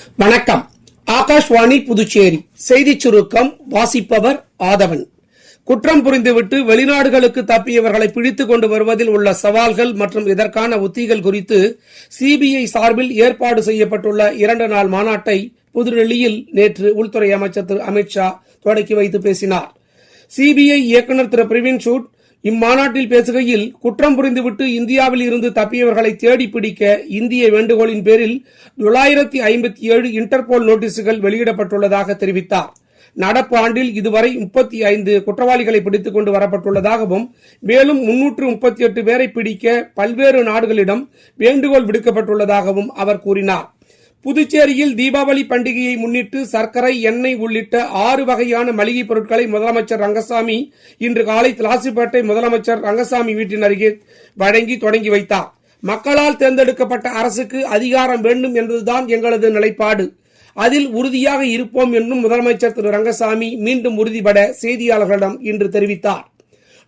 வணக்கம். ஆகாஷ்வாணி புதுச்சேரி செய்திச் சுருக்கம் வாசிப்பவர் ஆதவன். குற்றம் புரிந்துவிட்டு வெளிநாடுகளுக்கு தப்பியவர்களை பிடித்துக் கொண்டு வருவதில் உள்ள சவால்கள் மற்றும் இதற்கான உத்திகள் குறித்து சிபிஐ சார்பில் ஏற்பாடு செய்யப்பட்டுள்ள 2 நாள் மாநாட்டை புதுடெல்லியில் நேற்று உள்துறை அமைச்சர் திரு அமித்ஷா தொடக்கி வைத்து பேசினார். சிபிஐ இயக்குநர் திரு பிரவீன் சூட் இம்மாநாட்டில் பேசுகையில், குற்றம் புரிந்துவிட்டு இந்தியாவில் இருந்து தப்பியவர்களை தேடி பிடிக்க இந்திய வேண்டுகோளின் பேரில் 957 இன்டர்போல் நோட்டீசுகள் வெளியிடப்பட்டுள்ளதாக தெரிவித்தார். நடப்பு ஆண்டில் இதுவரை 35 குற்றவாளிகளை பிடித்துக் கொண்டு வரப்பட்டுள்ளதாகவும், மேலும் 338 பேரை பிடிக்க பல்வேறு நாடுகளிடம் வேண்டுகோள் விடுக்கப்பட்டுள்ளதாகவும் அவர் கூறினார். புதுச்சேரியில் தீபாவளி பண்டிகையை முன்னிட்டு சர்க்கரை, எண்ணெய் உள்ளிட்ட 6 வகையான மளிகைப் பொருட்களை முதலமைச்சர் ரங்கசாமி இன்று காலை திலாசிப்பேட்டை முதலமைச்சர் ரங்கசாமி வீட்டின் அருகே வழங்கி தொடங்கி வைத்தார். மக்களால் தேர்ந்தெடுக்கப்பட்ட அரசுக்கு அதிகாரம் வேண்டும் என்பதுதான் எங்களது நிலைப்பாடு, அதில் உறுதியாக இருப்போம் என்றும் முதலமைச்சர் திரு ரங்கசாமி மீண்டும் உறுதிபட செய்தியாளர்களிடம் இன்று தெரிவித்தார்.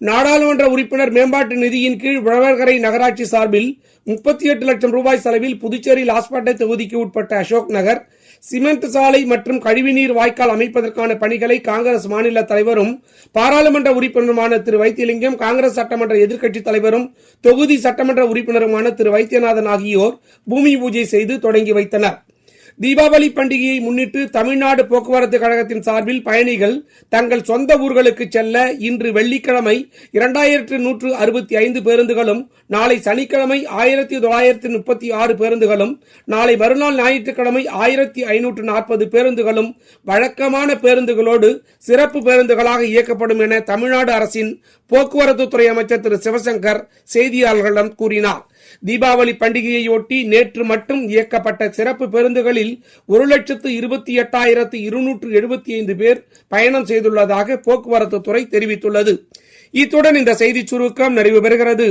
நாடாளுமன்ற உறுப்பினர் மேம்பாட்டு நிதியின் கீழ் உழவர்கரை நகராட்சி சார்பில் 38 லட்சம் ரூபாய் செலவில் புதுச்சேரி லாஸ்பேட்டை தொகுதிக்கு உட்பட்ட அசோக் நகர் சிமெண்ட் சாலை மற்றும் கழிவுநீர் வாய்க்கால் அமைப்பதற்கான பணிகளை காங்கிரஸ் மாநில தலைவரும் பாராளுமன்ற உறுப்பினருமான திரு வைத்தியலிங்கம், காங்கிரஸ் சட்டமன்ற எதிர்க்கட்சித் தலைவரும் தொகுதி சட்டமன்ற உறுப்பினருமான திரு வைத்தியநாதன் ஆகியோர் பூமி பூஜை செய்து தொடங்கி வைத்தனர். தீபாவளி பண்டிகையை முன்னிட்டு தமிழ்நாடு போக்குவரத்து கழகத்தின் சார்பில் பயணிகள் தங்கள் சொந்த ஊர்களுக்கு செல்ல இன்று வெள்ளிக்கிழமை 2165 பேருந்துகளும், நாளை சனிக்கிழமை 1936 பேருந்துகளும், நாளை மறுநாள் ஞாயிற்றுக்கிழமை 1540 பேருந்துகளும் வழக்கமான பேருந்துகளோடு சிறப்பு பேருந்துகளாக இயக்கப்படும் என தமிழ்நாடு அரசின் போக்குவரத்து துறை அமைச்சர் திரு சிவசங்கர் செய்தியாளர்களிடம் கூறினார். தீபாவளி பண்டிகையையொட்டி நேற்று மட்டும் இயக்கப்பட்ட சிறப்பு பேருந்துகளில் 1,28,275 பேர் பயணம் செய்துள்ளதாக போக்குவரத்து துறை தெரிவித்துள்ளது. இத்துடன் இந்த செய்திச் சுருக்கம் நிறைவு பெறுகிறது.